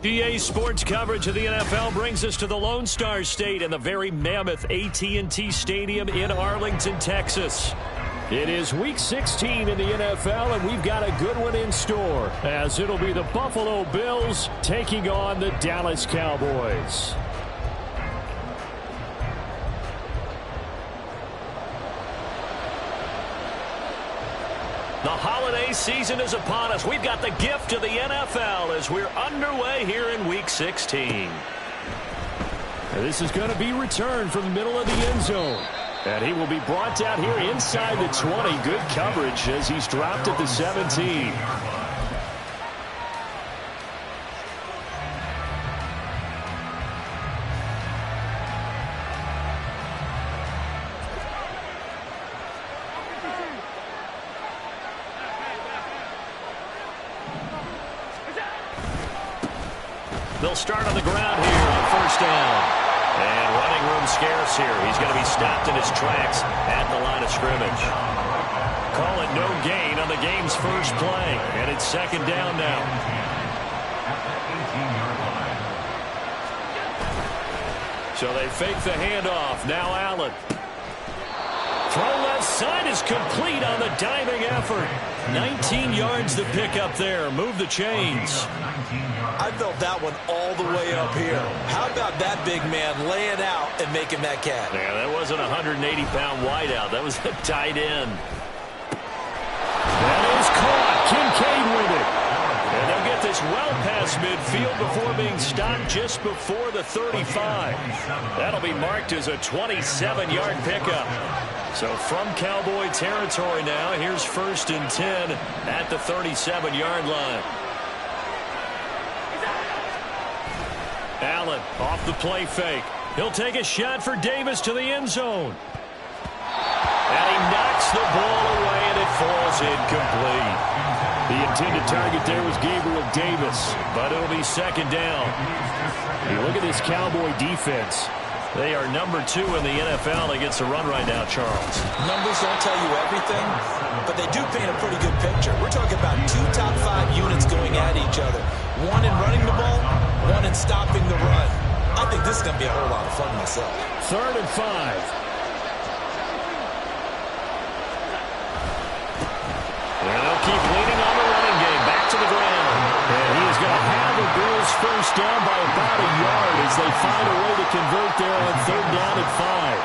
EA Sports coverage of the NFL brings us to the Lone Star State and the very mammoth AT&T Stadium in Arlington, Texas. It is Week 16 in the NFL, and we've got a good one in store, as it'll be the Buffalo Bills taking on the Dallas Cowboys. The holiday season is upon us. We've got the gift of the NFL as we're underway here in Week 16. This is going to be returned from the middle of the end zone. And he will be brought down here inside the 20. Good coverage as he's dropped at the 17. They'll start on the ground here on first down. And running room scarce here. He's going to be stopped in his tracks at the line of scrimmage. Call it no gain on the game's first play. And it's second down now. So they fake the handoff. Now Allen. Throw left side is complete on the diving effort. 19 yards to pick up there. Move the chains. I felt that one all the way up here. How about that big man laying out and making that catch? Yeah, that wasn't a 180-pound wideout. That was a tight end. That is caught. Kincaid with it. And they'll get this well past midfield before being stopped just before the 35. That'll be marked as a 27-yard pickup. So from Cowboy territory now, here's first and 10 at the 37-yard line. Allen off the play fake. He'll take a shot for Davis to the end zone. And he knocks the ball away, and it falls incomplete. The intended target there was Gabriel Davis, but it'll be second down. You look at this Cowboy defense. They are number 2 in the NFL against the run right now, Charles. Numbers don't tell you everything, but they do paint a pretty good picture. We're talking about 2 top 5 units going at each other. One in running the ball, one in stopping the run. I think this is going to be a whole lot of fun myself. 3rd and 5. And they'll keep leaning on the running game. Back to the ground. And he is going to have the Bills first down by about a yard as they find a way to convert there on 3rd down and 5.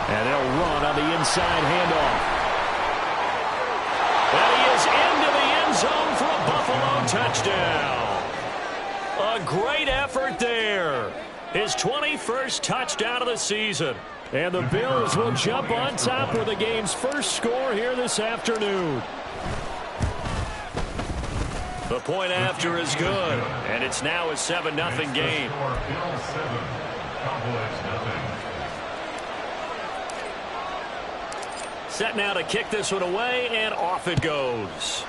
And they'll run on the inside handoff. And he is into the end zone for a Buffalo touchdown. A great effort there. His 21st touchdown of the season. And the Bills will jump on top with the game's first score here this afternoon. The point after is good. And it's now a 7-0 game. Set now to kick this one away, and off it goes.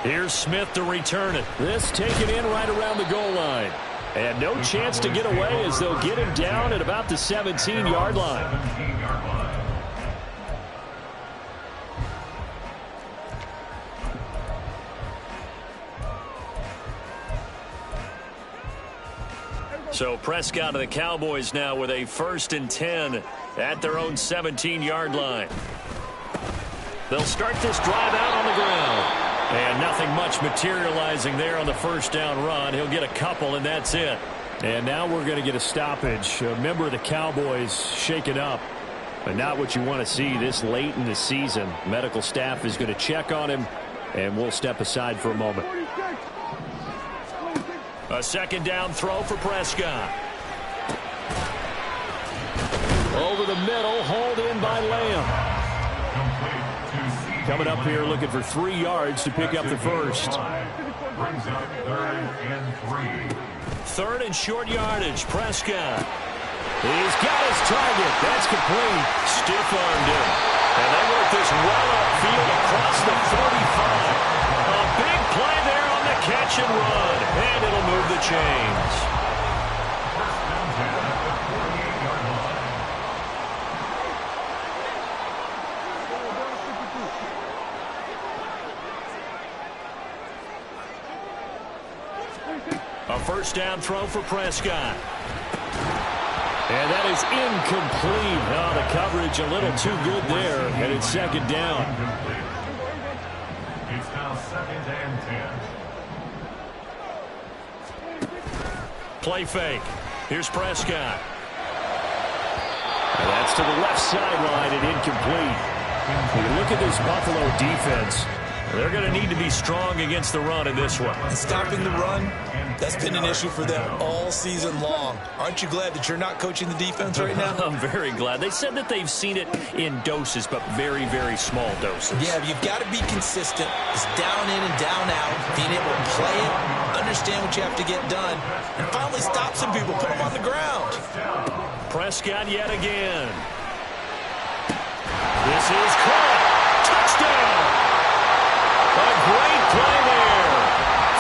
Here's Smith to return it. This taken in right around the goal line. And no chance to get away as they'll get him down at about the 17-yard line. So Prescott of the Cowboys now with a 1st and 10 at their own 17-yard line. They'll start this drive out on the ground. And nothing much materializing there on the first down run. He'll get a couple, and that's it. And now we're going to get a stoppage. A member of the Cowboys shaken up. But not what you want to see this late in the season. Medical staff is going to check on him, and we'll step aside for a moment. A second down throw for Prescott. Over the middle, hauled in by Lamb. Coming up here looking for 3 yards to pick up the first. 3rd and short yardage. Prescott. He's got his target. That's complete. Stiff-armed him. And they work this well upfield across the 45. A big play there on the catch and run. And it'll move the chains. A first down throw for Prescott. And that is incomplete. Oh, the coverage a little too good there, and it's second down. It's now second and 10. Play fake. Here's Prescott. And that's to the left sideline and incomplete. When you look at this Buffalo defense, they're going to need to be strong against the run in this one. Stopping the run, that's been an issue for them all season long. Aren't you glad that you're not coaching the defense right now? I'm very glad. They said that they've seen it in doses, but very, very small doses. Yeah, but you've got to be consistent. It's down in and down out. Being able to play it, understand what you have to get done, and finally stop some people, put them on the ground. Prescott yet again. This is caught. Touchdown. A great play there.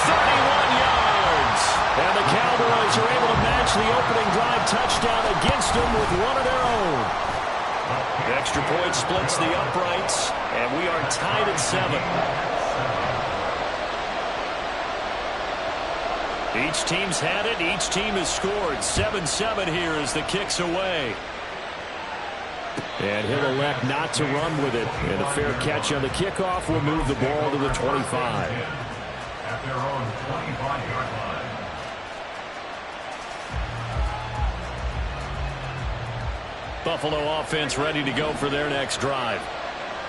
31 yards. And the Cowboys are able to match the opening drive touchdown against them with one of their own. The extra point splits the uprights, and we are tied at 7. Each team's had it. Each team has scored. 7-7 here as the kick's away. And he'll elect not to run with it. And a fair catch on the kickoff will move the ball to the 25. At their own 25-yard line. Buffalo offense ready to go for their next drive.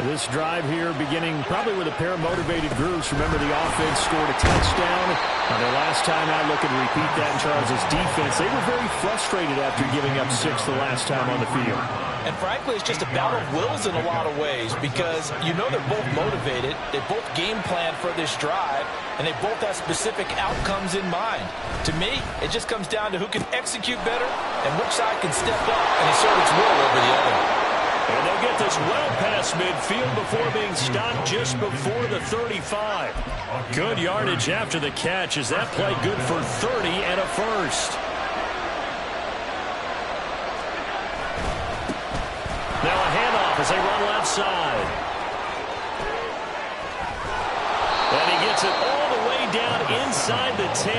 This drive here beginning probably with a pair of motivated groups. Remember, the offense scored a touchdown. Now, their last time out, looking to repeat that in Charles' defense. They were very frustrated after giving up 6 the last time on the field. And frankly, it's just a battle of wills in a lot of ways because you know they're both motivated. They both game plan for this drive, and they both have specific outcomes in mind. To me, it just comes down to who can execute better and which side can step up and assert its will over the other. And they'll get this well past midfield before being stopped just before the 35. Good yardage after the catch as that play good for 30 and a first. Now a handoff as they run left side. And he gets it all the way down inside the 10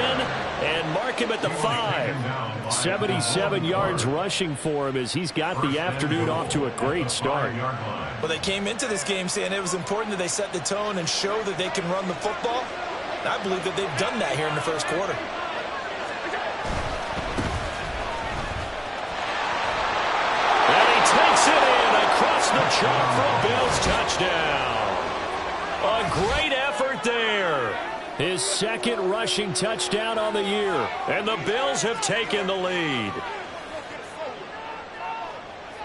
and mark him at the 5. 77 yards rushing for him as he's got the afternoon off to a great start. Well, they came into this game saying it was important that they set the tone and show that they can run the football. And I believe that they've done that here in the first quarter. And he takes it in across the chalk for a Bills touchdown. A great effort there. His second rushing touchdown on the year. And the Bills have taken the lead.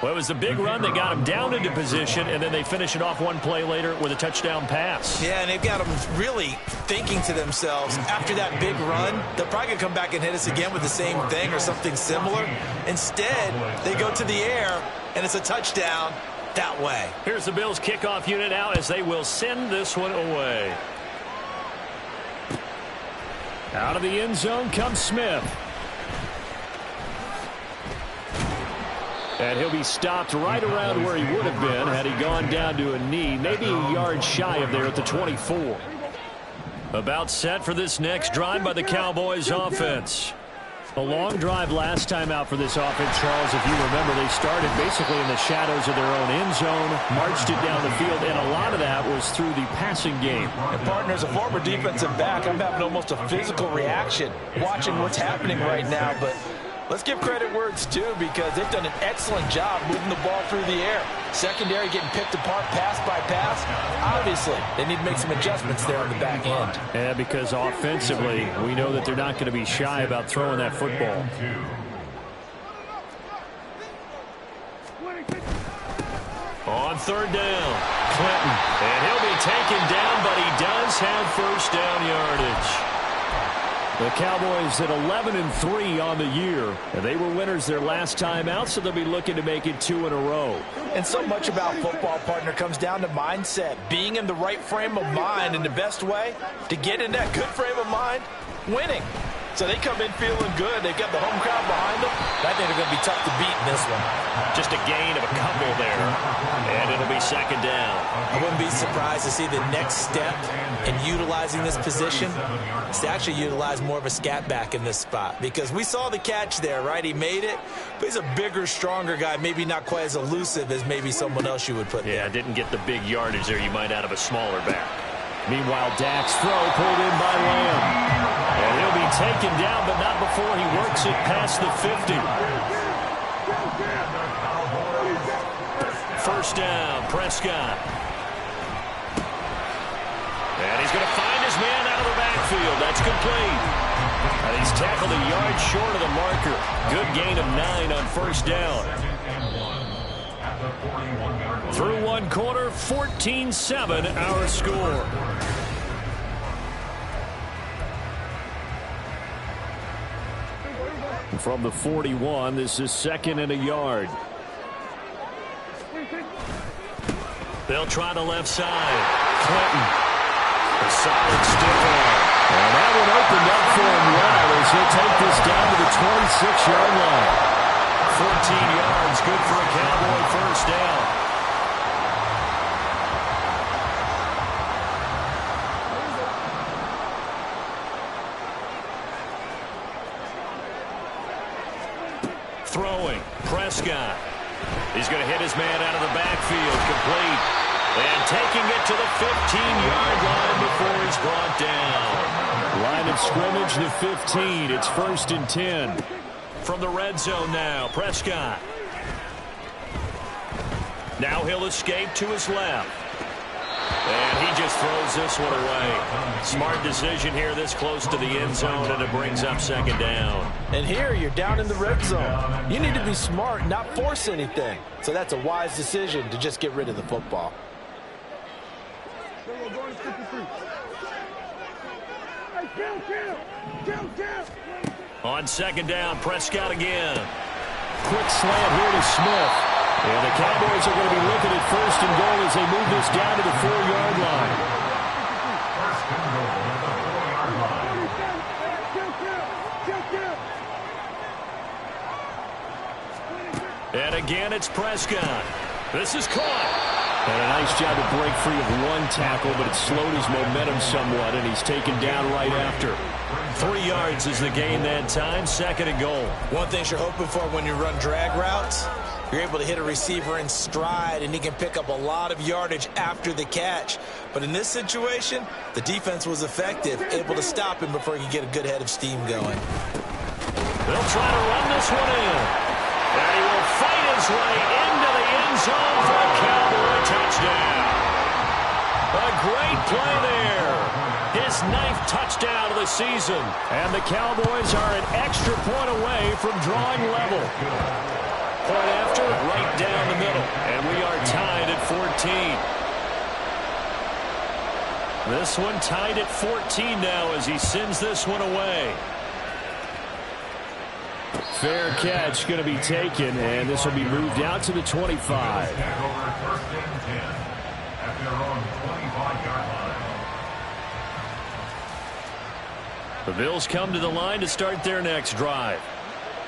Well, it was a big run. They got him down into position, and then they finish it off one play later with a touchdown pass. Yeah, and they've got them really thinking to themselves, after that big run, they're probably going to come back and hit us again with the same thing or something similar. Instead, they go to the air, and it's a touchdown that way. Here's the Bills kickoff unit now as they will send this one away. Out of the end zone comes Smith. And he'll be stopped right around where he would have been had he gone down to a knee, maybe a yard shy of there at the 24. About set for this next drive by the Cowboys offense. A long drive last time out for this offense, Charles. If you remember, they started basically in the shadows of their own end zone, marched it down the field, and a lot of that was through the passing game. And partner, as a former defensive back, I'm having almost a physical reaction watching what's happening right now. But let's give credit where it's due because they've done an excellent job moving the ball through the air. Secondary getting picked apart pass by pass. Obviously, they need to make some adjustments there on the back end. Yeah, because offensively, we know that they're not going to be shy about throwing that football. On third down, Clinton. And he'll be taken down, but he does have first down yardage. The Cowboys at 11-3 on the year. And they were winners their last time out, so they'll be looking to make it 2 in a row. And so much about football, partner, comes down to mindset. Being in the right frame of mind, and the best way to get in that good frame of mind, winning. So they come in feeling good. They've got the home crowd behind them. I think they're going to be tough to beat in this one. Just a gain of a couple there, and it'll be second down. I wouldn't be surprised to see the next step in utilizing this position is to actually utilize more of a scat back in this spot, because we saw the catch there, right? He made it, but he's a bigger, stronger guy, maybe not quite as elusive as maybe someone else you would put there. Yeah, didn't get the big yardage there you might out of a smaller back. Meanwhile, Dak's throw pulled in by Lamb. And he'll be taken down, but not before he works it past the 50. First down, Prescott. And he's going to find his man out of the backfield. That's complete. And he's tackled a yard short of the marker. Good gain of 9 on first down. Through one quarter, 14-7 our score. From the 41, this is second and a yard. They'll try the left side. Clinton. A solid stiff arm. And that one opened up for him well as he'll take this down to the 26-yard line. 14 yards, good for a Cowboy first down. Throwing, Prescott. He's going to hit his man out of the backfield, complete. And taking it to the 15-yard line before he's brought down. Line of scrimmage to 15. It's first and 10. From the red zone now, Prescott. Now he'll escape to his left. And he just throws this one away. Smart decision here this close to the end zone, and it brings up second down. And here you're down in the red zone. You need to be smart, not force anything. So that's a wise decision to just get rid of the football. On second down, Prescott again. Quick slant here to Smith. And the Cowboys are going to be looking at first and goal as they move this down to the 4-yard line. And again, it's Prescott. This is caught. And a nice job to break free of one tackle, but it slowed his momentum somewhat, and he's taken down right after. 3 yards is the gain that time, second and goal. One thing you're hoping for when you run drag routes, you're able to hit a receiver in stride, and he can pick up a lot of yardage after the catch. But in this situation, the defense was effective, able to stop him before he could get a good head of steam going. They'll try to run this one in. And he will fight his way into the end zone for a Cowboy touchdown. A great play there. His 9th touchdown of the season. And the Cowboys are an extra point away from drawing level. Point after, right down the middle. And we are tied at 14. This one tied at 14 now as he sends this one away. Fair catch going to be taken, and this will be moved out to the 25. The Bills come to the line to start their next drive.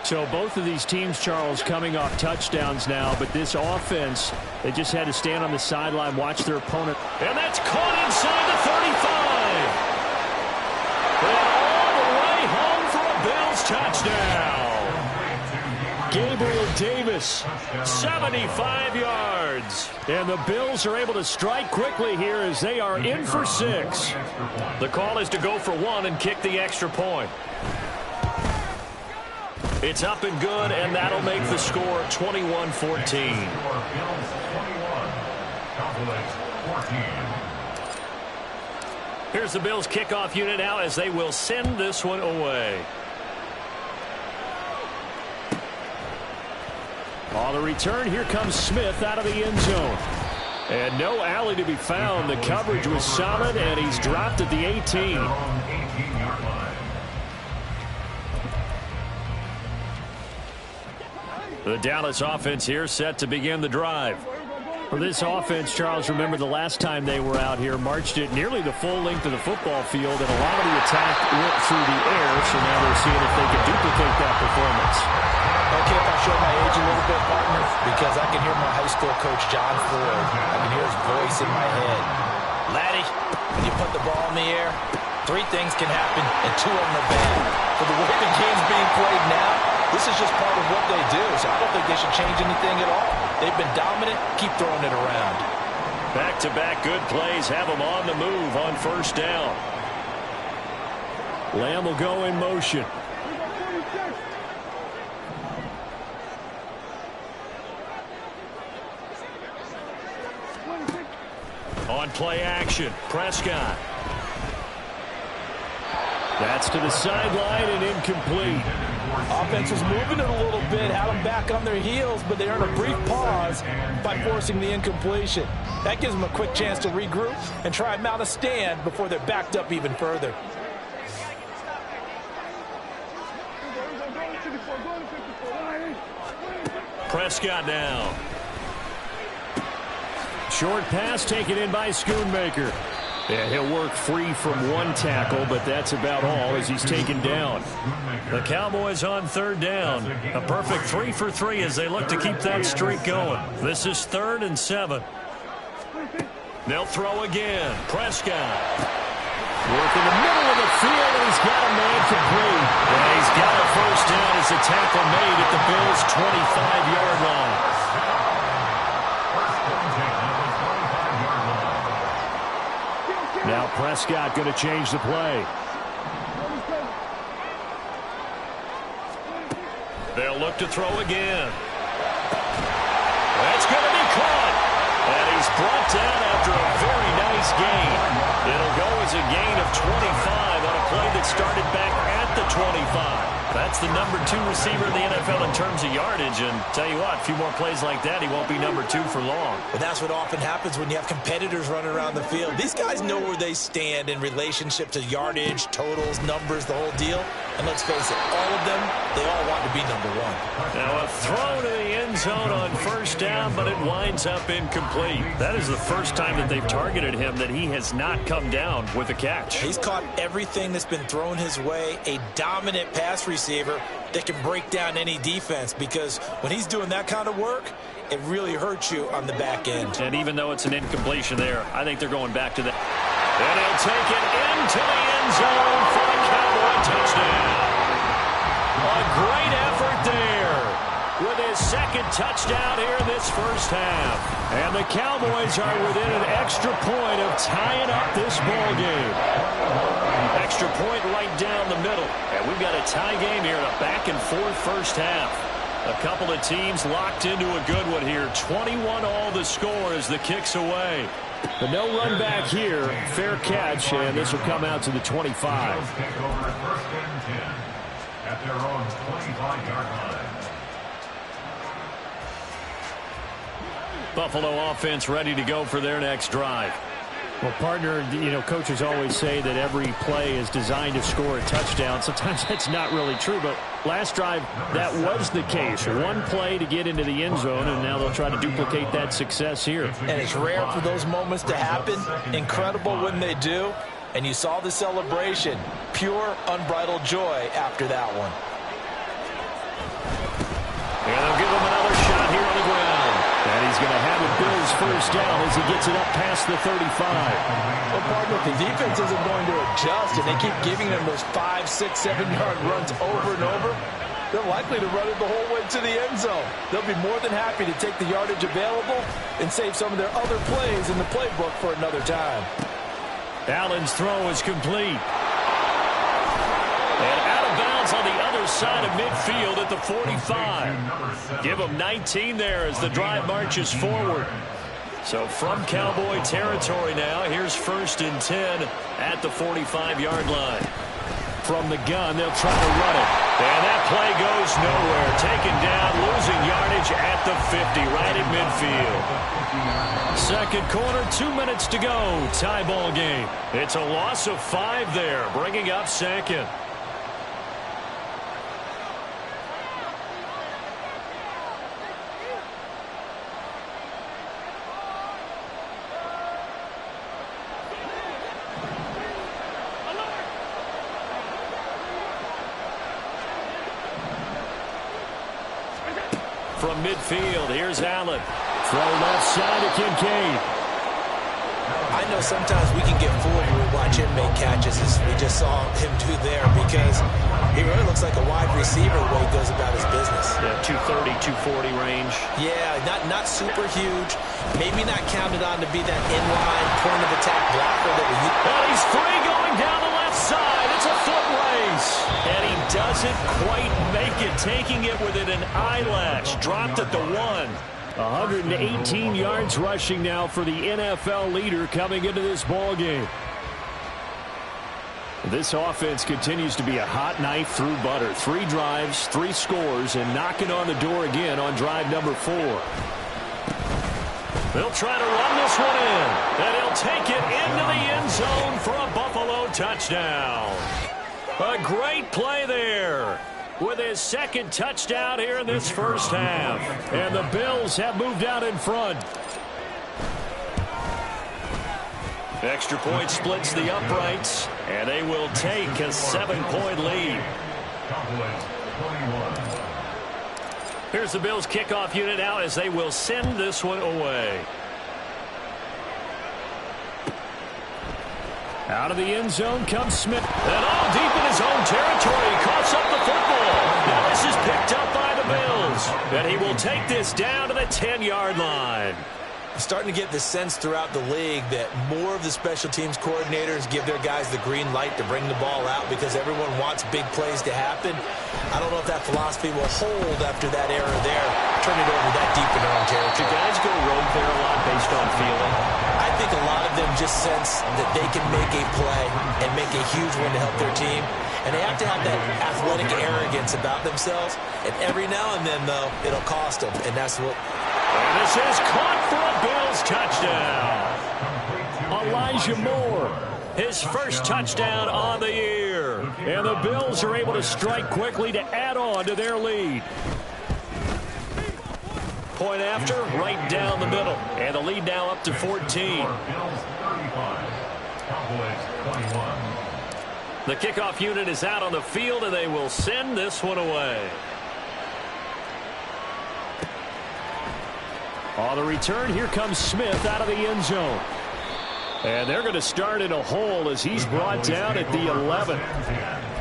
So both of these teams, Charles, coming off touchdowns now, but this offense, they just had to stand on the sideline, watch their opponent. And that's caught inside the 35. And all the way home for a Bills touchdown. Gabriel Davis, 75 yards. And the Bills are able to strike quickly here as they are in for 6. The call is to go for 1 and kick the extra point. It's up and good, and that'll make the score 21-14. Here's the Bills kickoff unit now as they will send this one away. On the return, here comes Smith out of the end zone. And no alley to be found. The coverage was solid, and he's dropped at the 18. The Dallas offense here set to begin the drive. For this offense, Charles, remember the last time they were out here, marched it nearly the full length of the football field, and a lot of the attack went through the air, so now they're seeing if they can duplicate that performance. Okay, if I show my age a little bit, partner, because I can hear my high school coach, John Ford. I can hear his voice in my head. Laddie, when you put the ball in the air, 3 things can happen, and 2 of them are bad. For the way the game's being played now, this is just part of what they do, so I don't think they should change anything at all. They've been dominant. Keep throwing it around. Back-to-back good plays have them on the move on first down. Lamb will go in motion. On play action, Prescott. That's to the sideline and incomplete. Offense was moving it a little bit, had them back on their heels, but they earned a brief pause by forcing the incompletion. That gives them a quick chance to regroup and try and mount a stand before they're backed up even further. Prescott now. Short pass taken in by Schoonmaker. Yeah, he'll work free from 1 tackle, but that's about all as he's taken down. The Cowboys on third down. A perfect 3 for 3 as they look to keep that streak going. This is 3rd and 7. They'll throw again. Prescott. Work in the middle of the field, and he's got a man complete. And he's got a first down as the tackle made at the Bills' 25-yard line. Now Prescott going to change the play. They'll look to throw again. That's going to be caught. And he's brought down after a very nice gain. It'll go as a gain of 25 on a play that started back at the 25. That's the number 2 receiver in the NFL in terms of yardage. And tell you what, a few more plays like that, he won't be number 2 for long. But that's what often happens when you have competitors running around the field. These guys know where they stand in relationship to yardage, totals, numbers, the whole deal. And let's face it, all of them, they all want to be number 1. Now a throw to the end zone on first down, but it winds up incomplete. That is the first time that they've targeted him that he has not come down with a catch. He's caught everything that's been thrown his way. A dominant pass receiver that can break down any defense, because when he's doing that kind of work, it really hurts you on the back end. And even though it's an incompletion there, I think they're going back to that. And he'll take it into the end zone for a Cowboy touchdown. A great effort there with his 2nd touchdown here in this first half. And the Cowboys are within an extra point of tying up this ball game. Extra point right down the middle. And we've got a tie game here, a back-and-forth first half. A couple of teams locked into a good one here. 21-all the score as the kick's away. But no run back here. Fair catch, and this will come out to the 25. Take over 1st and 10 at their own 25-yard line. Buffalo offense ready to go for their next drive. Well, partner, you know, coaches always say that every play is designed to score a touchdown. Sometimes that's not really true, but last drive, that was the case. 1 play to get into the end zone, and now they'll try to duplicate that success here. And it's rare for those moments to happen. Incredible when they do. And you saw the celebration. Pure, unbridled joy after that one. And they'll give him another shot here on the ground. And he's going to have a Bills first down as he gets it up past the 35. Well, partner, if the defense isn't going to adjust and they keep giving them those 5, 6, 7-yard runs over and over, they're likely to run it the whole way to the end zone. They'll be more than happy to take the yardage available and save some of their other plays in the playbook for another time. Allen's throw is complete. And out of bounds on the other side of midfield at the 45. Give them 19 there as the drive marches forward. So from Cowboy territory now, here's 1st and 10 at the 45-yard line. From the gun, they'll try to run it. And that play goes nowhere. Taken down, losing yardage at the 50, right at midfield. 2nd quarter, 2 minutes to go. Tie ball game. It's a loss of 5 there, bringing up 2nd. from midfield. Here's Allen. Throw left side to Kincaid. I know sometimes we can get fooled when we watch him make catches, as we just saw him do there, because he really looks like a wide receiver the way he goes about his business. Yeah, 230, 240 range. Yeah, not super huge. Maybe not counted on to be that inline point of attack blocker that we use. And he's free going down the left side. It's a foot race. And he doesn't quite make it, taking it within an eyelash. Dropped at the 1. 118 yards rushing now for the NFL leader coming into this ball game. This offense continues to be a hot knife through butter. 3 drives, 3 scores, and knocking on the door again on drive number 4. They'll try to run this one in, and he'll take it into the end zone for a Buffalo touchdown. A great play there with his second touchdown here in this first half. And the Bills have moved out in front. Extra point splits the uprights, and they will take a 7-point lead. Here's the Bills kickoff unit out as they will send this one away. Out of the end zone comes Smith. And all deep in his own territory. He coughs up the football. Now this is picked up by the Bills. And he will take this down to the 10-yard line. I'm starting to get the sense throughout the league that more of the special teams coordinators give their guys the green light to bring the ball out because everyone wants big plays to happen. I don't know if that philosophy will hold after that error there. Turn it over that deep in their own territory. Do guys go rogue there a lot based on feeling? I think a lot of them just sense that they can make a play and make a huge one to help their team. And they have to have that athletic arrogance about themselves. And every now and then, though, it'll cost them. And that's what... And this is caught for a Bills touchdown. Elijah Moore, his first touchdown on the year. And the Bills are able to strike quickly to add on to their lead. Point after, right down the middle. And the lead now up to 14. The kickoff unit is out on the field, and they will send this one away. On the return, here comes Smith out of the end zone. And they're going to start in a hole as he's brought down at the 11.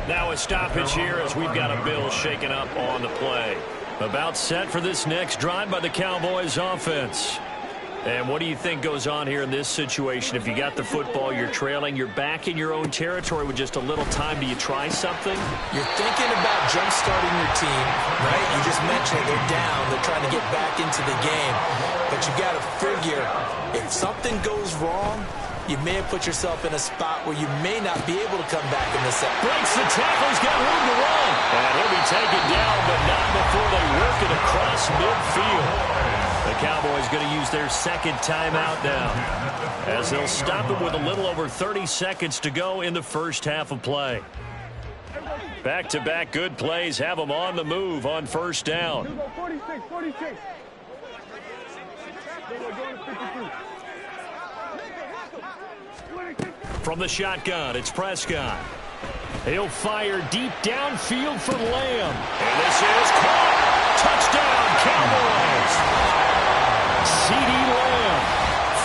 Now a stoppage here as we've got a Bills shaken up on the play. About set for this next drive by the Cowboys offense. And what do you think goes on here in this situation? If you got the football, you're trailing, you're back in your own territory with just a little time. Do you try something? You're thinking about jump-starting your team, right? You just mentioned they're down. They're trying to get back into the game. But you got to figure, if something goes wrong, you may have put yourself in a spot where you may not be able to come back in the second. Breaks the tackle. He's got room to run. And he'll be taken down, but not before they work it across midfield. The Cowboys going to use their second timeout now, as they'll stop it with a little over 30 seconds to go in the first half of play. Back-to-back good plays have them on the move on first down. 46. From the shotgun, it's Prescott. He'll fire deep downfield for Lamb. And this is caught. Touchdown, Cowboys. CeeDee Lamb,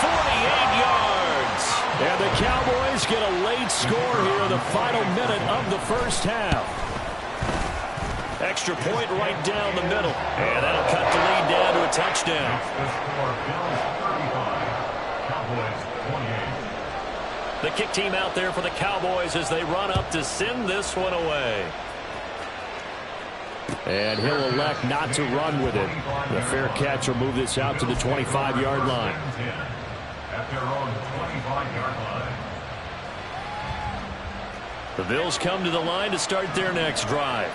48 yards. And the Cowboys get a late score here in the final minute of the first half. Extra point right down the middle. And that'll cut the lead down to a touchdown. The kick team out there for the Cowboys as they run up to send this one away. And he'll elect not to run with it. The fair catch will move this out to the 25-yard line. At their own 25-yard line. The Bills come to the line to start their next drive.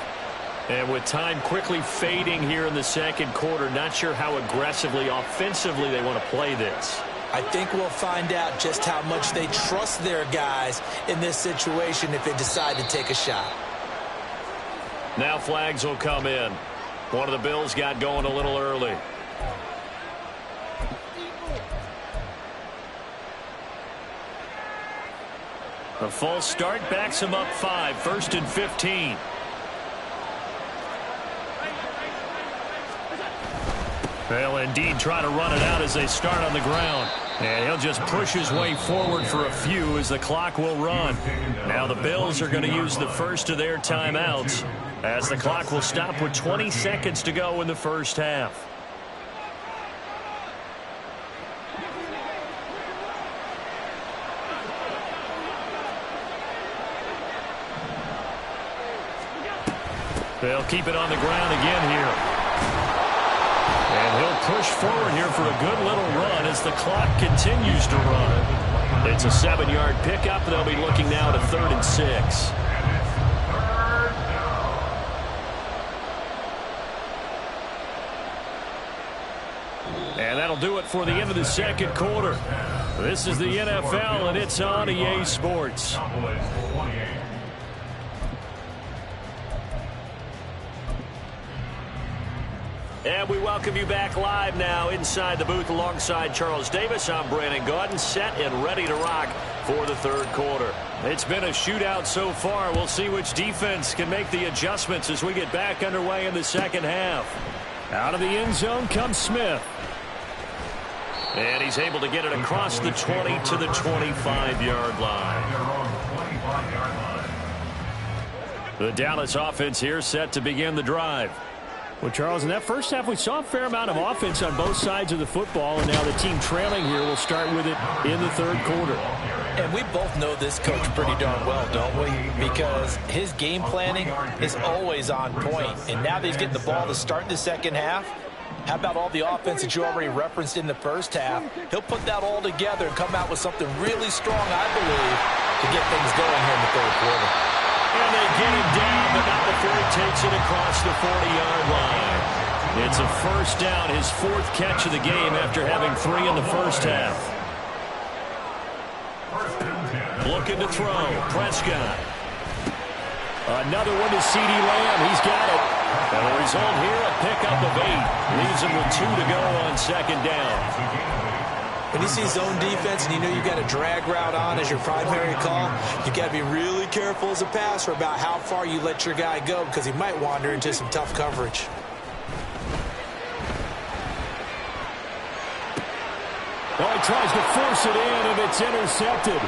And with time quickly fading here in the second quarter, not sure how aggressively, offensively they want to play this. I think we'll find out just how much they trust their guys in this situation if they decide to take a shot. Now flags will come in. One of the Bills got going a little early. A false start backs him up 5, 1st and 15. They'll indeed try to run it out as they start on the ground. And he'll just push his way forward for a few as the clock will run. Now the Bills are going to use the first of their timeouts as the clock will stop with 20 seconds to go in the first half. They'll keep it on the ground again here. And he'll push forward here for a good little run as the clock continues to run. It's a 7-yard pickup. They'll be looking now to 3rd and 6. And that'll do it for the end of the second quarter. This is the NFL, and it's on EA Sports. And we welcome you back live now inside the booth alongside Charles Davis. I'm Brandon Gaudin, set and ready to rock for the third quarter. It's been a shootout so far. We'll see which defense can make the adjustments as we get back underway in the second half. Out of the end zone comes Smith. And he's able to get it across the 20 to the 25-yard line. The Dallas offense here set to begin the drive. Well, Charles, in that first half, we saw a fair amount of offense on both sides of the football, and now the team trailing here will start with it in the third quarter. And we both know this coach pretty darn well, don't we? Because his game planning is always on point. And now that he's getting the ball to start the second half, how about all the offense that you already referenced in the first half? He'll put that all together and come out with something really strong, I believe, to get things going here in the third quarter. And they get him down, but not before he takes it across the 40-yard line. It's a first down, his 4th catch of the game after having 3 in the first half. Looking to throw, Prescott. Another one to CeeDee Lamb. He's got it. And the result here, a pickup of 8. Leaves him with 2 to go on second down. When you see zone defense and you know you've got a drag route on as your primary call, you've got to be really careful as a passer about how far you let your guy go because he might wander into some tough coverage. Oh, he tries to force it in, and it's intercepted.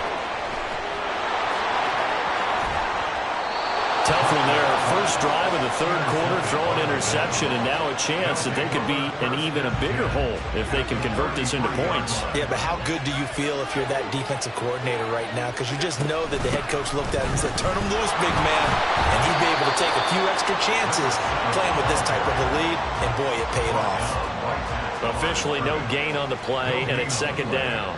Tough one there. First drive of the third quarter, throw an interception, and now a chance that they could be in even a bigger hole if they can convert this into points. Yeah, but how good do you feel if you're that defensive coordinator right now? Because you just know that the head coach looked at him and said, turn him loose, big man. And he'd be able to take a few extra chances playing with this type of a lead, and boy, it paid off. Officially no gain on the play, and it's second down.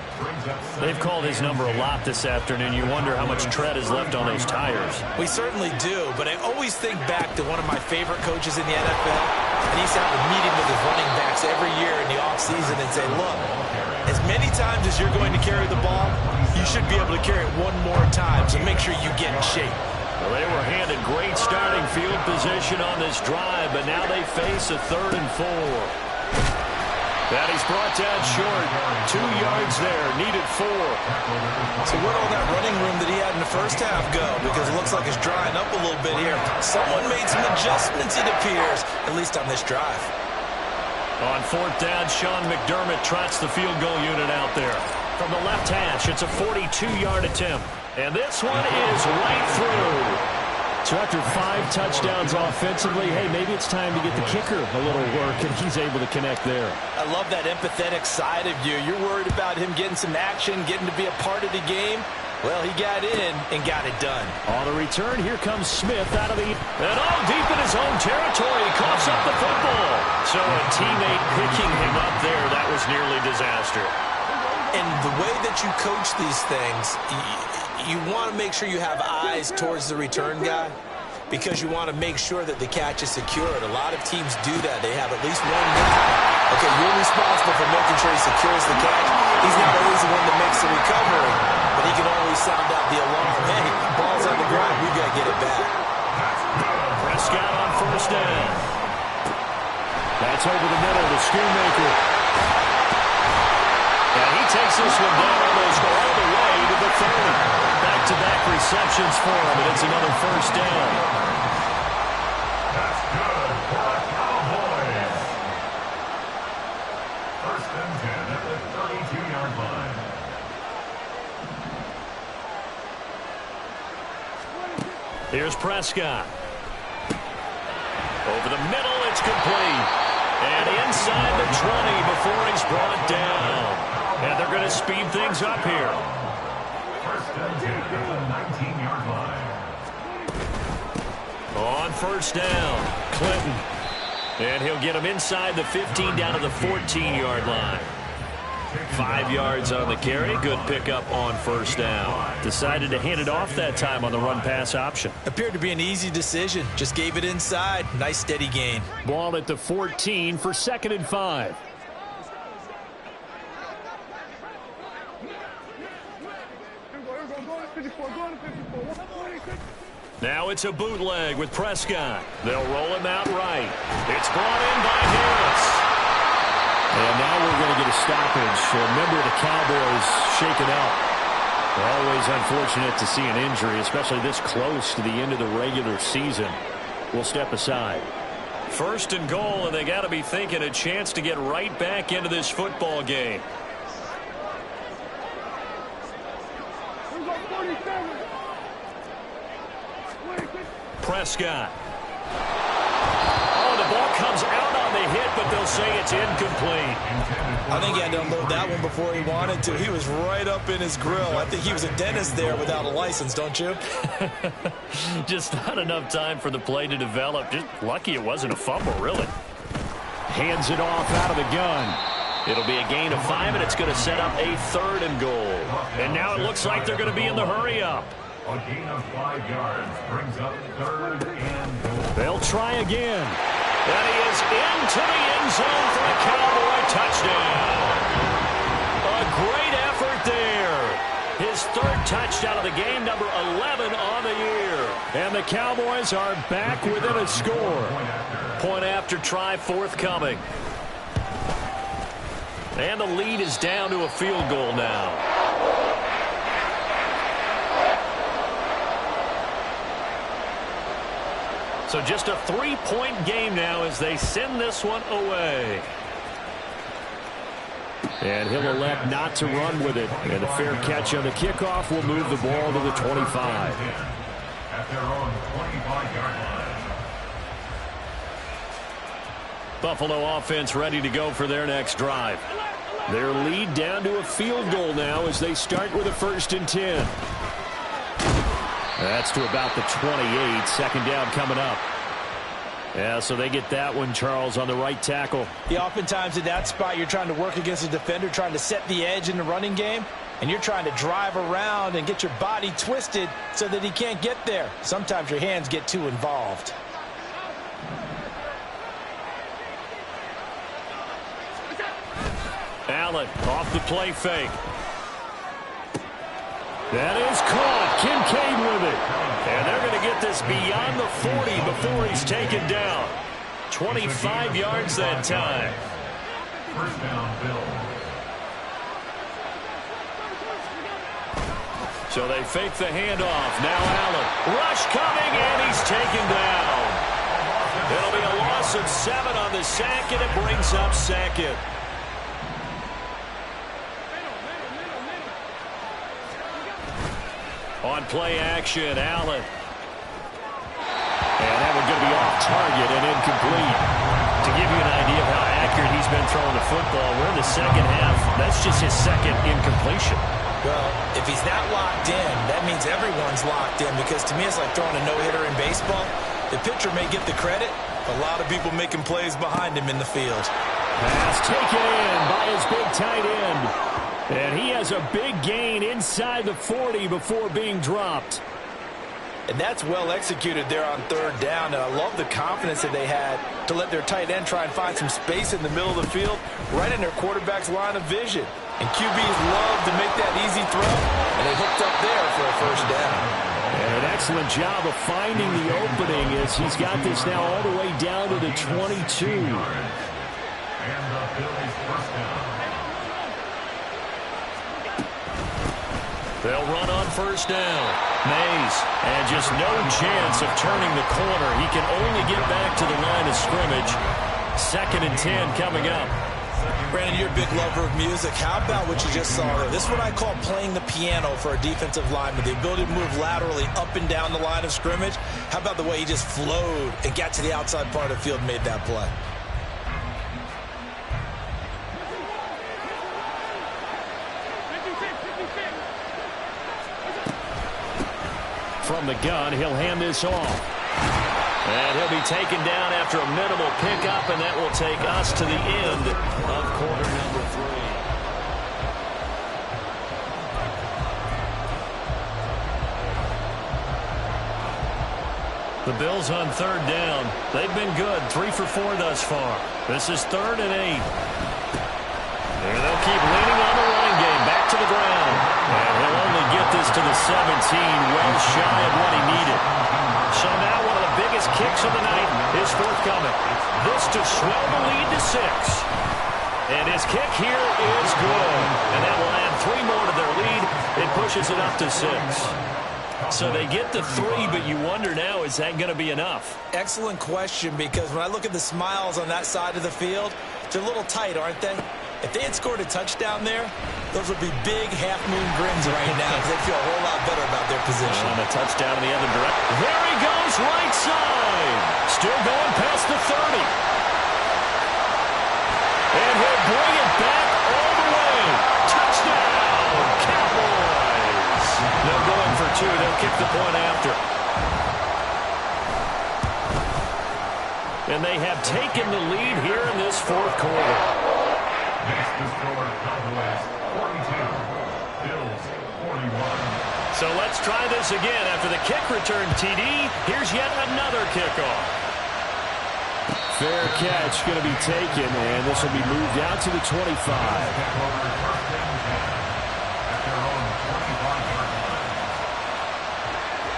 They've called his number a lot this afternoon. You wonder how much tread is left on those tires. We certainly do, but I always think back to one of my favorite coaches in the NFL. And he used to have a meeting with his running backs every year in the offseason and say, look, as many times as you're going to carry the ball, you should be able to carry it one more time, so make sure you get in shape. Well, they were handed great starting field position on this drive, but now they face a 3rd and 4. That he's brought down short. 2 yards there. Needed 4. So where'd all that running room that he had in the first half go? Because it looks like it's drying up a little bit here. Someone made some adjustments, it appears, at least on this drive. On 4th down, Sean McDermott trots the field goal unit out there. From the left hash, it's a 42-yard attempt. And this one is right through. So after 5 touchdowns offensively, hey, maybe it's time to get the kicker a little work, and he's able to connect there. I love that empathetic side of you. You're worried about him getting some action, getting to be a part of the game. Well, he got in and got it done. On the return, here comes Smith out of the... And all deep in his own territory, he coughs up the football. So a teammate picking him up there, that was nearly disaster. And the way that you coach these things, you want to make sure you have eyes towards the return guy because you want to make sure that the catch is secured. A lot of teams do that. They have at least one guy. Okay, you're responsible for making sure he secures the catch. He's not always the one that makes the recovery, but he can always sound out the alarm. Hey, ball's on the ground. We've got to get it back. Prescott on 1st down. That's over the middle to Schoonmaker. And he takes this one down almost all the way to the 30. Back-to-back receptions for him, and it's another 1st down. That's good for the Cowboys. Here's Prescott. Over the middle, it's complete. And inside the 20 before he's brought down. And they're going to speed things up here. First and 10 at the 19-yard line. On first down, Clinton. And he'll get him inside the 15 down to the 14-yard line. 5 yards on the carry. Good pickup on first down. Decided to hand it off that time on the run-pass option. Appeared to be an easy decision. Just gave it inside. Nice steady gain. Ball at the 14 for 2nd and 5. Now it's a bootleg with Prescott. They'll roll him out right. It's brought in by Harris. And now we're going to get a stoppage. A member of the Cowboys shaken up. Always unfortunate to see an injury, especially this close to the end of the regular season. We'll step aside. 1st and goal, and they got to be thinking a chance to get right back into this football game. Prescott. Oh, the ball comes out on the hit, but they'll say it's incomplete. I think he had to unload that one before he wanted to. He was right up in his grill. I think he was a dentist there without a license, don't you? Just not enough time for the play to develop. Just lucky it wasn't a fumble, really. Hands it off out of the gun. It'll be a gain of 5, and it's going to set up a 3rd and goal. And now it looks like they're going to be in the hurry-up. A gain of 5 yards brings up 3rd and goal. They'll try again. And he is into the end zone for a Cowboy touchdown. A great effort there. His 3rd touchdown of the game, number 11 on the year. And the Cowboys are back within a score. Point after try forthcoming. And the lead is down to a field goal now. So just a 3-point game now as they send this one away. And he'll elect not to run with it. And a fair catch on the kickoff will move the ball to the 25. At their own 25-yard line. Buffalo offense ready to go for their next drive. Their lead down to a field goal now as they start with a 1st and 10. That's to about the 28. 2nd down coming up. Yeah, so they get that one, Charles, on the right tackle. Yeah, oftentimes in that spot, you're trying to work against a defender, trying to set the edge in the running game, and you're trying to drive around and get your body twisted so that he can't get there. Sometimes your hands get too involved. Allen off the play fake. That is caught. Kincaid with it. And they're going to get this beyond the 40 before he's taken down. 25 yards that time. 1st down, Bill. So they fake the handoff. Now Allen. Rush coming, and he's taken down. It'll be a loss of 7 on the sack, and it brings up 2nd. On play action, Allen. And that one going to be off target and incomplete. To give you an idea of how accurate he's been throwing the football, we're in the 2nd half. That's just his 2nd incompletion. Well, if he's that locked in, that means everyone's locked in, because to me it's like throwing a no-hitter in baseball. The pitcher may get the credit, a lot of people making plays behind him in the field. Pass taken in by his big tight end. And he has a big gain inside the 40 before being dropped. And that's well executed there on 3rd down. And I love the confidence that they had to let their tight end try and find some space in the middle of the field, right in their quarterback's line of vision. And QBs love to make that easy throw, and they hooked up there for a 1st down. And an excellent job of finding the opening as he's got this now all the way down to the 22. And the Bills' 1st down. They'll run on 1st down. Mays, and just no chance of turning the corner. He can only get back to the line of scrimmage. 2nd and 10 coming up. Brandon, you're a big lover of music. How about what you just saw there? This is what I call playing the piano for a defensive lineman. The ability to move laterally up and down the line of scrimmage. How about the way he just flowed and got to the outside part of the field and made that play? From the gun, he'll hand this off. And he'll be taken down after a minimal pickup, and that will take us to the end of quarter number 3. The Bills on third down. They've been good, 3 for 4 thus far. This is 3rd and 8. And they'll keep leaning on the running game, back to the ground. And he'll only get this to the 17, well shy of what he needed. So now one of the biggest kicks of the night is forthcoming. This to swell the lead to 6. And his kick here is good. And that will add 3 more to their lead. It pushes it up to 6. So they get to 3, but you wonder now, is that going to be enough? Excellent question, because when I look at the smiles on that side of the field, they're a little tight, aren't they? If they had scored a touchdown there, those would be big half-moon grins right now because they feel a whole lot better about their position. And a touchdown in the other direction. There he goes, right side. Still going past the 30. And he'll bring it back all the way. Touchdown, Cowboys. They're going for 2. They'll kick the point after. And they have taken the lead here in this 4th quarter. Next is score Cowboys 42, Bills 41. So let's try this again. After the kick return TD, here's yet another kickoff. Fair catch going to be taken, and this will be moved out to the 25.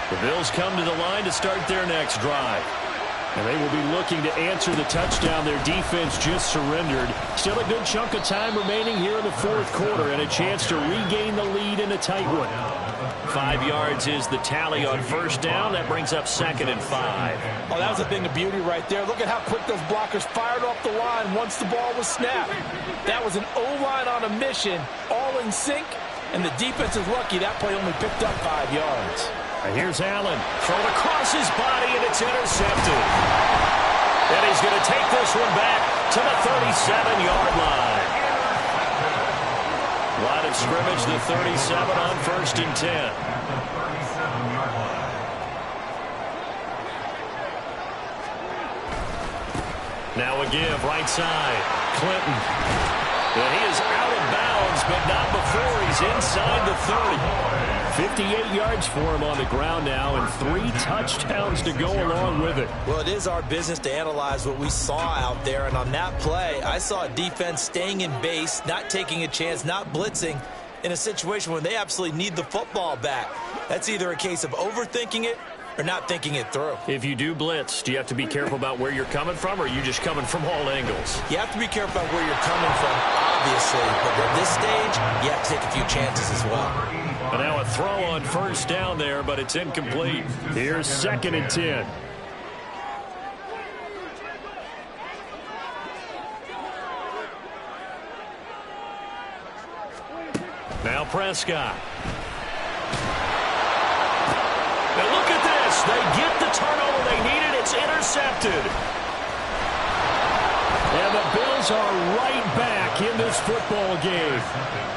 The Bills come to the line to start their next drive. And they will be looking to answer the touchdown their defense just surrendered. Still a good chunk of time remaining here in the 4th quarter and a chance to regain the lead in a tight one. 5 yards is the tally on first down. That brings up 2nd and 5. Oh, that was a thing of beauty right there. Look at how quick those blockers fired off the line once the ball was snapped. That was an O-line on a mission, all in sync, and the defense is lucky that play only picked up 5 yards. Here's Allen, thrown across his body, and it's intercepted. And he's going to take this one back to the 37-yard line. Line of scrimmage, the 37 on 1st and 10. Now a give, right side, Clinton. And he is out of bounds, but not before he's inside the 30. 58 yards for him on the ground now, and 3 touchdowns to go along with it. Well, it is our business to analyze what we saw out there, and on that play, I saw a defense staying in base, not taking a chance, not blitzing in a situation where they absolutely need the football back. That's either a case of overthinking it or not thinking it through. If you do blitz, do you have to be careful about where you're coming from, or are you just coming from all angles? You have to be careful about where you're coming from, obviously, but at this stage, you have to take a few chances as well. And now a throw on first down there, but it's incomplete. Here's 2nd and 10. Now Prescott. Now look at this. They get the turnover they needed. It's intercepted. And the Bills are right back in this football game.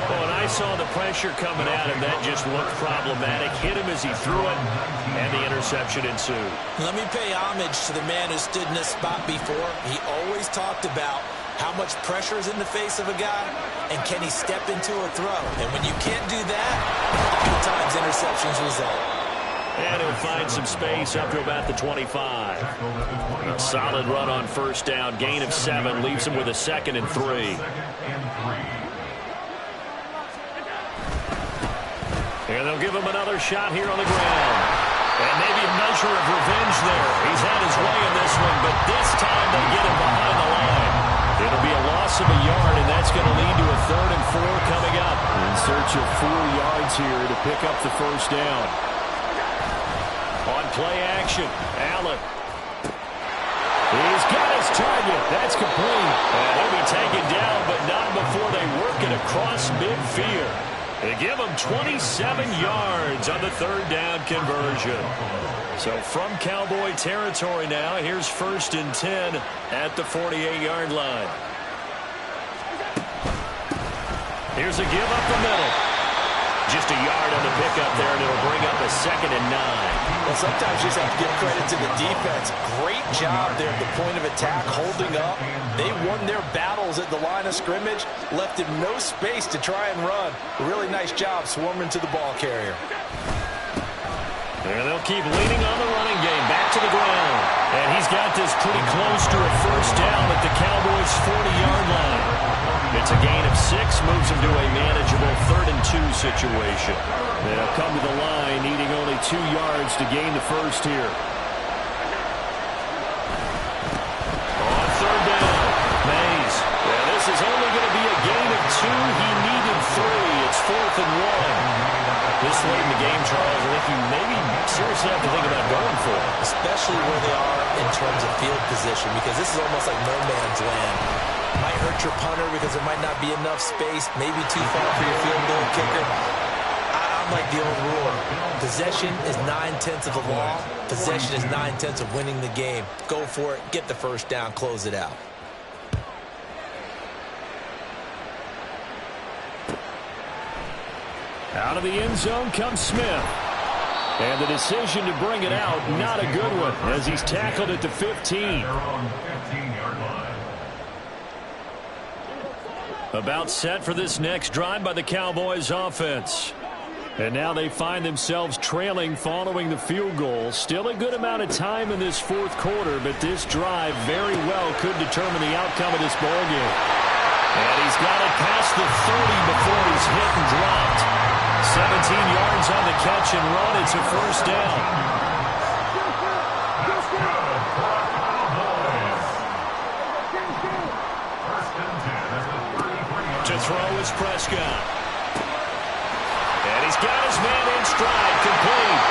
Oh, and I saw the pressure coming at him. That just looked problematic. Hit him as he threw it, and the interception ensued. Let me pay homage to the man who stood in this spot before. He always talked about how much pressure is in the face of a guy, and can he step into a throw. And when you can't do that, oftentimes interceptions result. And he'll find some space up to about the 25. A solid run on first down. Gain of 7 leaves him with a 2nd and 3. And they'll give him another shot here on the ground. And maybe a measure of revenge there. He's had his way in this one, but this time they get him behind the line. It'll be a loss of a yard, and that's going to lead to a 3rd and 4 coming up. In search of 4 yards here to pick up the first down. On play action, Allen. He's got his target. That's complete. And he'll be taken down, but not it across midfield. They give them 27 yards on the third down conversion. So from Cowboy territory now, here's 1st and 10 at the 48-yard line. Here's a give up the middle. Just a yard on the pickup there, and it'll bring up a 2nd and 9. Well, sometimes you just have to give credit to the defense. Great job there at the point of attack, holding up. They won their battles at the line of scrimmage, left him no space to try and run. Really nice job swarming to the ball carrier. And they'll keep leaning on the running game. Back to the ground. And he's got this pretty close to a first down at the Cowboys' 40-yard line. It's a gain of 6, moves him to a manageable 3rd and 2 situation. They'll come to the line, needing only 2 yards to gain the first here. On 3rd down, Mays. Yeah, this is only going to be a gain of 2. He needed 3. It's 4th and 1. This late in the game, Charles, I think you maybe seriously have to think about going for it. Especially where they are in terms of field position, because this is almost like no man's land. Might hurt your punter because there might not be enough space, maybe too far for your field goal kicker. I'm like the old rule. Possession is 9/10 of the law. Possession is 9/10 of winning the game. Go for it, get the first down, close it out. Out of the end zone comes Smith. And the decision to bring it out, not a good one, as he's tackled at the 15. About set for this next drive by the Cowboys offense. And now they find themselves trailing following the field goal. Still a good amount of time in this 4th quarter, but this drive very well could determine the outcome of this ballgame. And he's got it past the 30 before he's hit and dropped. 17 yards on the catch and run. It's a first down. To throw is Prescott. And he's got his man in stride, complete.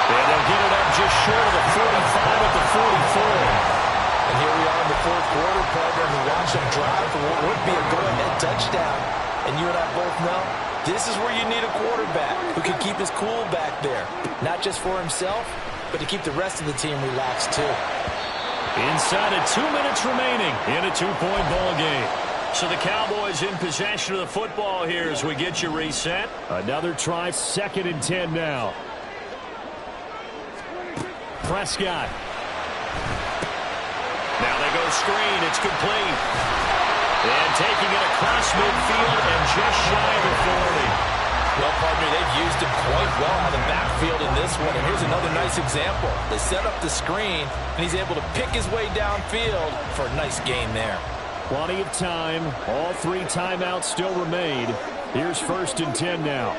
And they'll get it up just short of the 45 at the 44. And here we are in the 4th quarter, partner, and we watch them drive for what would be a go-ahead touchdown. And you and I both know this is where you need a quarterback who can keep his cool back there. Not just for himself, but to keep the rest of the team relaxed too. Inside of 2 minutes remaining in a 2-point ball game. So the Cowboys in possession of the football here as we get you reset. Another try, 2nd and 10 now. Prescott. Now they go screen. It's complete. And taking it across midfield and just shy of the 40. Well, partner, they've used him quite well out of the backfield in this one. And here's another nice example. They set up the screen, and he's able to pick his way downfield for a nice gain there. Plenty of time. All 3 timeouts still remain. Here's 1st and 10 now.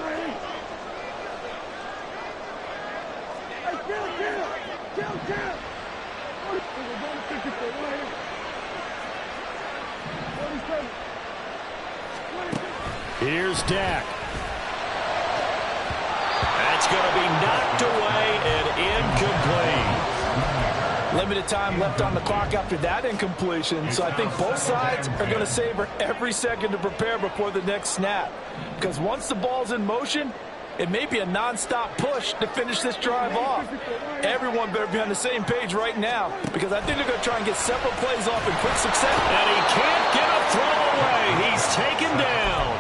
Here's Dak. That's going to be knocked away and incomplete. Limited time left on the clock after that incompletion, so I think both sides are going to savor every second to prepare before the next snap. Because once the ball's in motion, it may be a non-stop push to finish this drive off. Everyone better be on the same page right now, because I think they're going to try and get several plays off in quick succession. And he can't get a throw away. He's taken down.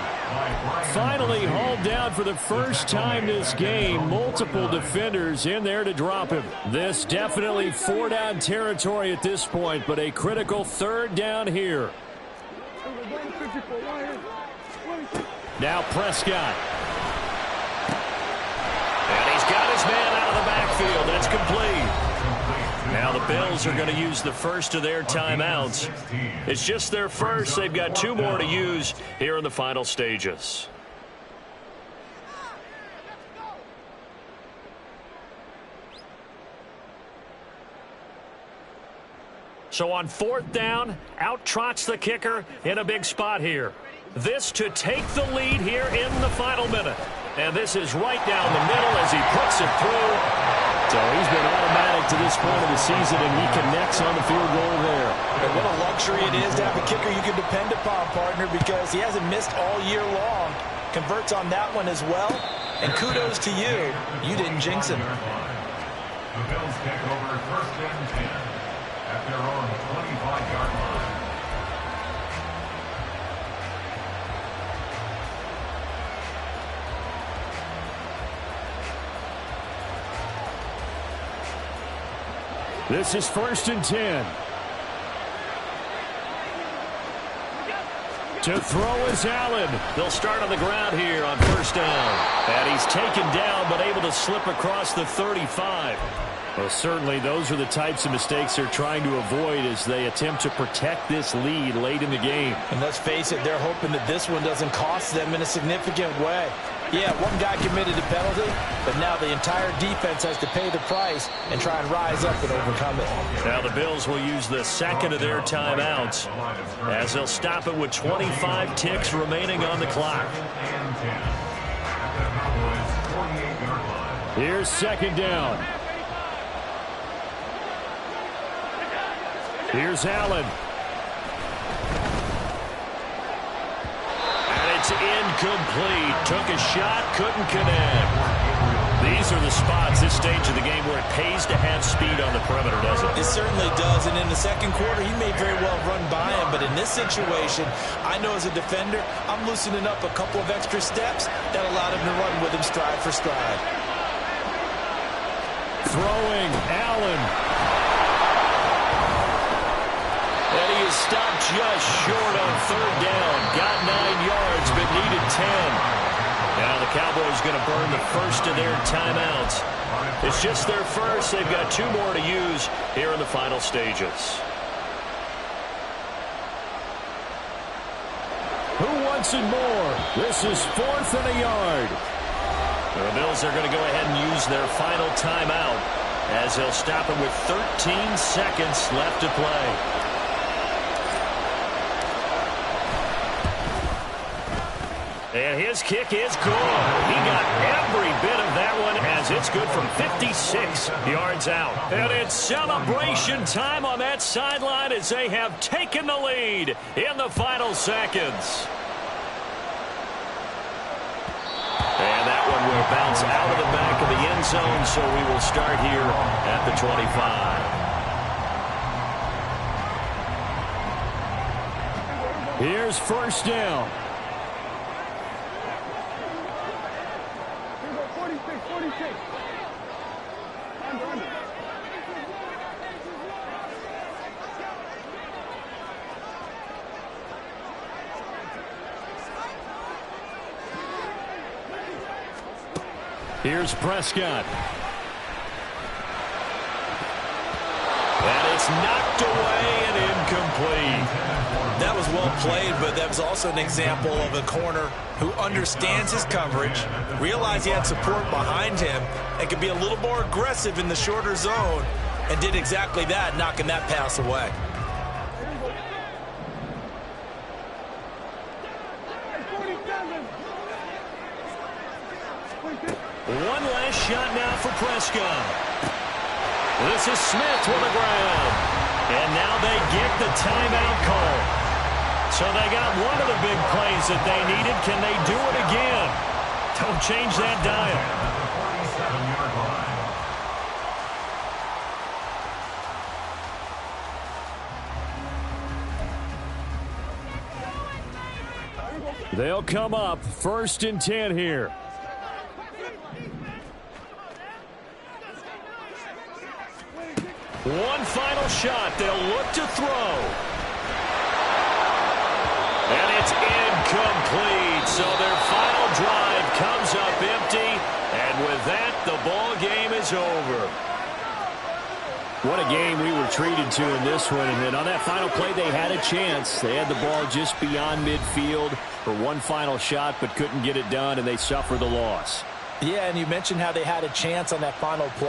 Finally hauled down for the first time this game. Multiple defenders in there to drop him. This definitely 4-down territory at this point, but a critical 3rd down here. Now Prescott. And he's got his man out of the backfield. That's complete. Now the Bills are going to use the first of their timeouts. It's just their first. They've got 2 more to use here in the final stages. So on 4th down, out trots the kicker in a big spot here. This to take the lead here in the final minute. And this is right down the middle as he puts it through. So he's been automatic to this point of the season, and he connects on the field goal there. And what a luxury it is to have a kicker you can depend upon, partner, because he hasn't missed all year long. Converts on that one as well. And kudos to you. You didn't jinx him. The Bills take over 1st and 10 at their own 25-yard line. This is 1st and 10. To throw is Allen. They'll start on the ground here on 1st down. And he's taken down but able to slip across the 35. Well, certainly those are the types of mistakes they're trying to avoid as they attempt to protect this lead late in the game. And let's face it, they're hoping that this one doesn't cost them in a significant way. Yeah, one guy committed a penalty, but now the entire defense has to pay the price and try and rise up and overcome it. Now the Bills will use the second of their timeouts as they'll stop it with 25 ticks remaining on the clock. Here's 2nd down. Here's Allen. It's incomplete. Took a shot, couldn't connect. These are the spots, this stage of the game, where it pays to have speed on the perimeter, doesn't it? It certainly does, and in the second quarter, he may very well run by him, but in this situation, I know as a defender, I'm loosening up a couple of extra steps that allowed him to run with him stride for stride. Throwing, Allen. And he is stopped just short on 3rd down. Got 9 yards, but needed 10. Now the Cowboys going to burn the first of their timeouts. It's just their first. They've got 2 more to use here in the final stages. Who wants it more? This is 4th and a yard. The Bills are going to go ahead and use their final timeout as they'll stop it with 13 seconds left to play. And his kick is good. He got every bit of that one as it's good from 56 yards out. And it's celebration time on that sideline as they have taken the lead in the final seconds. And that one will bounce out of the back of the end zone, so we will start here at the 25. Here's 1st down. Here's Prescott. And it's knocked away and incomplete. That was well played, but that was also an example of a corner who understands his coverage, realized he had support behind him, and could be a little more aggressive in the shorter zone, and did exactly that, knocking that pass away. One last shot now for Prescott. This is Smith on the ground. And now they get the timeout call. So they got one of the big plays that they needed. Can they do it again? Don't change that dial. They'll come up 1st and 10 here. One final shot. They'll look to throw. And it's incomplete. So their final drive comes up empty. And with that, the ball game is over. What a game we were treated to in this one. And then on that final play, they had a chance. They had the ball just beyond midfield for one final shot, but couldn't get it done, and they suffer the loss. Yeah, and you mentioned how they had a chance on that final play.